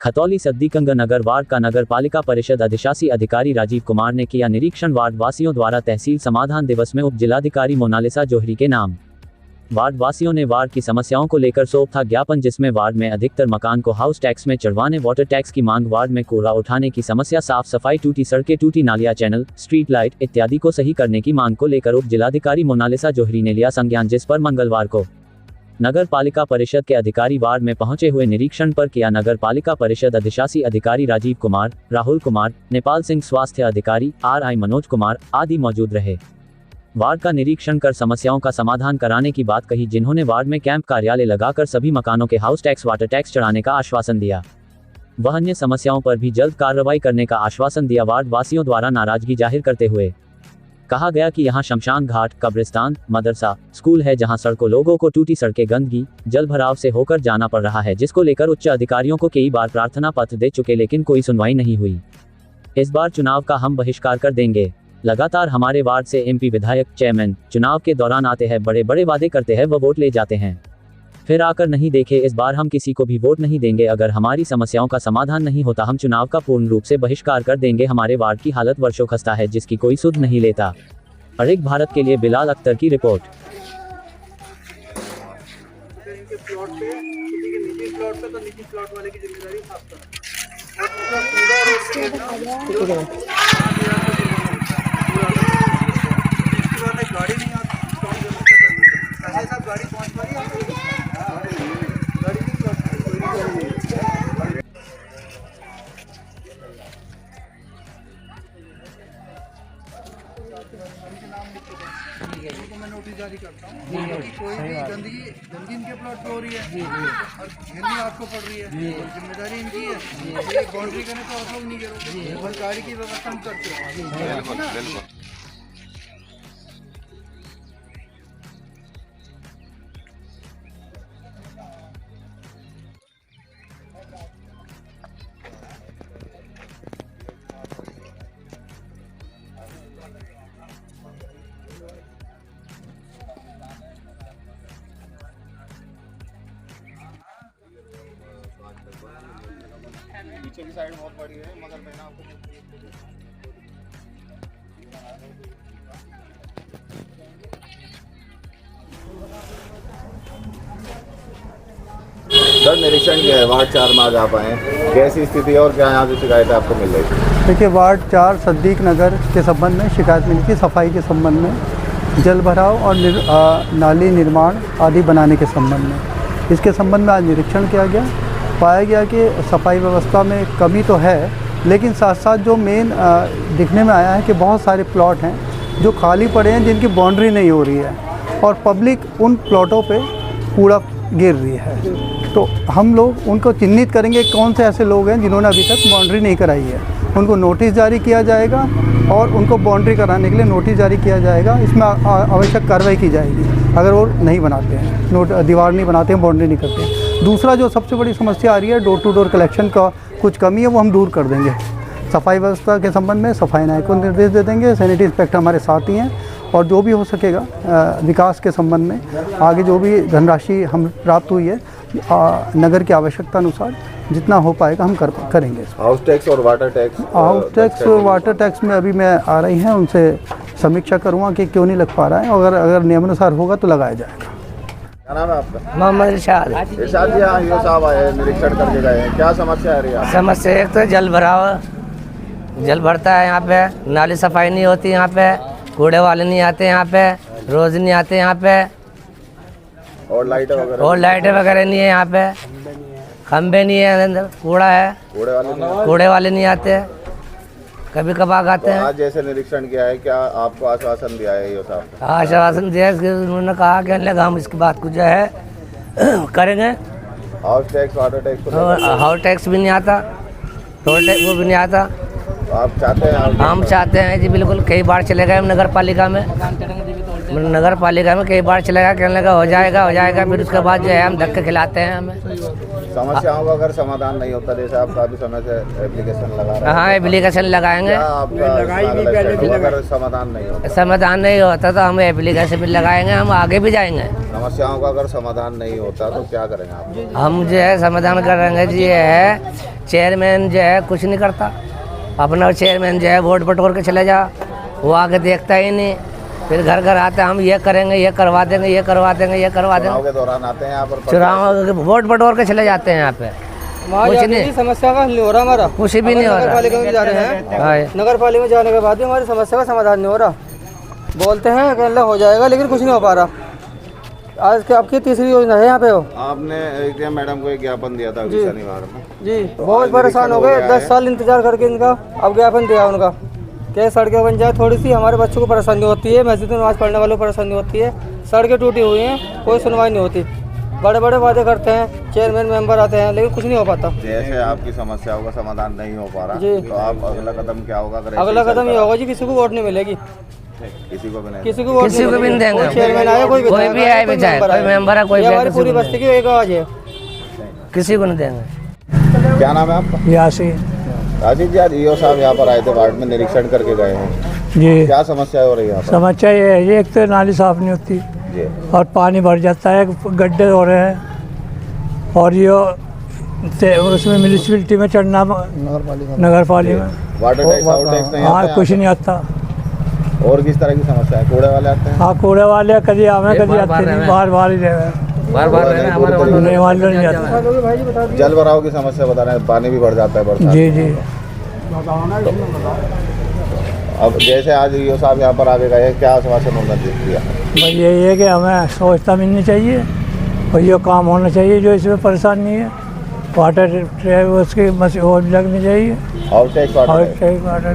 खतौली सद्दीकंग नगर ward का नगर पालिका परिषद अधिशासी अधिकारी राजीव कुमार ने किया निरीक्षण। वार्ड वासियों द्वारा तहसील समाधान दिवस में उप जिलाधिकारी मोनालिसा जोहरी के नाम वार्ड वासियों ने वार्ड की समस्याओं को लेकर सौंपा था ज्ञापन, जिसमें वार्ड में अधिकतर मकान को हाउस टैक्स में चढ़वाने, वाटर टैक्स की मांग, वार्ड में कूड़ा उठाने की समस्या, साफ सफाई, टूटी सड़कें, टूटी नालियां, चैनल, स्ट्रीट लाइट इत्यादि को सही करने की मांग को लेकर उप जिलाधिकारी मोनालिसा जोहरी ने लिया संज्ञान, जिस पर मंगलवार को नगर पालिका परिषद के अधिकारी वार्ड में पहुंचे हुए निरीक्षण पर किया। नगर पालिका परिषद अधिशासी अधिकारी राजीव कुमार, राहुल कुमार, नेपाल सिंह, स्वास्थ्य अधिकारी RI मनोज कुमार आदि मौजूद रहे। वार्ड का निरीक्षण कर समस्याओं का समाधान कराने की बात कही, जिन्होंने वार्ड में कैंप कार्यालय लगाकर सभी मकानों के हाउस टैक्स, वाटर टैक्स चढ़ाने का आश्वासन दिया। वह अन्य समस्याओं पर भी जल्द कार्रवाई करने का आश्वासन दिया। वार्ड वासियों द्वारा नाराजगी जाहिर करते हुए कहा गया कि यहां शमशान घाट, कब्रिस्तान, मदरसा, स्कूल है, जहां सड़कों, लोगों को टूटी सड़कें, गंदगी, जल भराव से होकर जाना पड़ रहा है, जिसको लेकर उच्च अधिकारियों को कई बार प्रार्थना पत्र दे चुके, लेकिन कोई सुनवाई नहीं हुई। इस बार चुनाव का हम बहिष्कार कर देंगे। लगातार हमारे वार्ड से MP, विधायक, चेयरमैन चुनाव के दौरान आते हैं, बड़े बड़े वादे करते हैं, व वोट ले जाते हैं, फिर आकर नहीं देखे। इस बार हम किसी को भी वोट नहीं देंगे। अगर हमारी समस्याओं का समाधान नहीं होता, हम चुनाव का पूर्ण रूप से बहिष्कार कर देंगे। हमारे वार्ड की हालत वर्षों खस्ता है, जिसकी कोई सुध नहीं लेता। एक भारत के लिए बिलाल अख्तर की रिपोर्ट। मैं नोटिस जारी करता हूँ कि कोई भी गंदगी इनके प्लॉट पे हो रही है और घेरनी आपको पड़ रही है, जिम्मेदारी इनकी है। ये बाउंड्री करने तो आप लोग नहीं करोगे, और गाड़ी की व्यवस्था हम करते हैं। पीछे की साइड बहुत बड़ी है, मगर मैंने आपको सर निरीक्षण किया है वार्ड 4 में आज आप आए, कैसी स्थिति और क्या यहाँ से शिकायत आपको मिल रही है? देखिए, वार्ड 4 सद्दीक नगर के संबंध में शिकायत मिली थी, सफाई के संबंध में, जल भराव और नाली निर्माण आदि बनाने के संबंध में। इसके संबंध में आज निरीक्षण किया गया। पाया गया कि सफाई व्यवस्था में कमी तो है, लेकिन साथ साथ जो मेन दिखने में आया है कि बहुत सारे प्लॉट हैं जो खाली पड़े हैं, जिनकी बाउंड्री नहीं हो रही है, और पब्लिक उन प्लॉटों पे कूड़ा गिर रही है। तो हम लोग उनको चिन्हित करेंगे कौन से ऐसे लोग हैं जिन्होंने अभी तक बाउंड्री नहीं कराई है। उनको नोटिस जारी किया जाएगा और उनको बाउंड्री कराने के लिए नोटिस जारी किया जाएगा। इसमें आवश्यक कार्रवाई की जाएगी अगर वो नहीं बनाते हैं, दीवार नहीं बनाते हैं, बाउंड्री नहीं करते हैं। दूसरा जो सबसे बड़ी समस्या आ रही है, डोर टू डोर कलेक्शन का कुछ कमी है, वो हम दूर कर देंगे। सफाई व्यवस्था के संबंध में सफाई नायक को निर्देश दे देंगे, सैनिटरी इंस्पेक्टर हमारे साथ ही हैं, और जो भी हो सकेगा विकास के संबंध में आगे जो भी धनराशि हम प्राप्त हुई है नगर की आवश्यकता अनुसार जितना हो पाएगा हम करेंगे। हाउस टैक्स और वाटर टैक्स वाटर टैक्स में अभी मैं आ रही हैं, उनसे समीक्षा करूँगा कि क्यों नहीं लग पा रहा है, अगर नियमानुसार होगा तो लगाया जाएगा। क्या नाम है आपका? मोहम्मद इरशाद। इरशाद जी, यहाँ ईओ साहब आए, निरीक्षण करके गए हैं, क्या समस्या आ रही है? समस्या एक तो जल भराव, जल भरता है यहाँ पे, नाली सफाई नहीं होती यहाँ पे, कूड़े वाले नहीं आते यहाँ पे, रोज नहीं आते यहाँ पे, और लाइटें वगैरह नहीं है यहाँ पे, खंबे नहीं है, अंदर कूड़ा है, कूड़े वाले नहीं आते, कभी कभार आते हैं। आज जैसे निरीक्षण किया है, क्या आपको आश्वासन दिया है ईओ साहब? आश्वासन दिया है, उन्होंने कहा कि हम इसकी बात को जो है करेंगे। House tax, water tax, house tax भी नहीं आता, टोल टैक्स वो भी नहीं आता। आप चाहते हैं? हम चाहते हैं जी, बिल्कुल। कई बार चले गए नगर पालिका में कई बार चले गए, कहने लगा हो जाएगा, फिर उसके बाद जो है हम धक्के खिलाते हैं हमें। समस्याओं का अगर समाधान नहीं होता, जैसे आप काफी समय से एप्लीकेशन लगा रहे हैं, हाँ एप्लीकेशन लगाएंगे, क्या आपका अगर समाधान नहीं होता, समाधान नहीं होता तो हम एप्लीकेशन भी लगाएंगे, हम आगे भी जाएंगे। समस्याओं का अगर समाधान नहीं होता तो क्या करेंगे आप? हम जो है समाधान करेंगे जी, ये है चेयरमैन जो है कुछ नहीं करता, अपना चेयरमैन जो है वोट बटोर के चले जा, वो आगे देखता ही नहीं, फिर घर घर आते हम ये करेंगे, ये करवा देंगे, ये करवा देंगे, ये करवा चुनाव देंगे, के दौरान आते हैं यहाँ पर, चुनाव वोट बटोर के चले जाते हैं यहाँ पे, कुछ नहीं, समस्या का हल नहीं हो रहा हमारा। कुछ भी नहीं हो नगर रहा। पालिका में जा रहे हैं, हाँ, नगर पालिका में जाने के बाद भी हमारी समस्या का समाधान नहीं हो रहा। बोलते हैं कि अल्लाह हो जाएगा, लेकिन कुछ नहीं हो पा रहा। आज के आपकी तीसरी योजना है यहाँ पे हो। आपने एक मैडम को एक ज्ञापन दिया था अभी शनिवार में, जी बहुत परेशान हो गए, 10 साल इंतजार करके इनका अब ज्ञापन दिया उनका कि सड़कें बन जाए, थोड़ी सी हमारे बच्चों को परेशानी होती है, मस्जिद में नमाज पढ़ने वालों को परेशानी होती है, सड़कें टूटी हुई हैं, कोई सुनवाई नहीं होती, बड़े बड़े वादे करते हैं, चेयरमैन मेंबर आते हैं, लेकिन कुछ नहीं हो पाता। जैसे आपकी समस्याओं का समाधान नहीं हो पा रहा जी। तो आप अगला कदम क्या होगा? अगर अगला कदम ये होगा जी, किसी को वोट नहीं मिलेगी, किसी को भी नहीं, किसी को वोट किसी को भी नहीं देंगे। कोई चेयरमैन आया, कोई कोई भी आए भी जाए, कोई मेंबर है, कोई भी ये आए, हमारी किसी पूरी को बस्ती की एक आवाज है। किसी को नहीं देंगे। क्या नाम है आपका? यासी राजीव जी, आज ईओ साहब यहाँ पर आए थे, वार्ड में निरीक्षण करके गए हैं, जी। क्या समस्या हो रही है यहाँ पर? समस्या ये है, एक तो नाली साफ नहीं होती जी, और पानी भर जाता है, गड्ढे हो रहे हैं, और ये उसमें म्यूनिसिपलिटी में चढ़ना, नगर पालिका में वाटर टैक्स आउट टैक्स नहीं आता हाँ यहाँ कुछ नहीं आता। पे? और किस तरह की समस्या है? कूड़े वाले आते हैं? हाँ कूड़े वाले कभी आवे कभी आते नहीं, बार बार ही रहे बार बार रहना हमारा नहीं वाले नहीं आते। जल भराव की समस्या बता रहे हैं, पानी भी भर जाता है बरसात जी में। जी। अब जैसे आज ईओ साहब यहाँ पर आगे गए, क्या आश्वासन उन्होंने दिया? भाई यही है कि हमें सोचता मिलनी चाहिए और ये काम होना चाहिए जो इसमें परेशानी है, वाटर उसकी मशीन लगनी चाहिए, आउट टैक्स और वाटर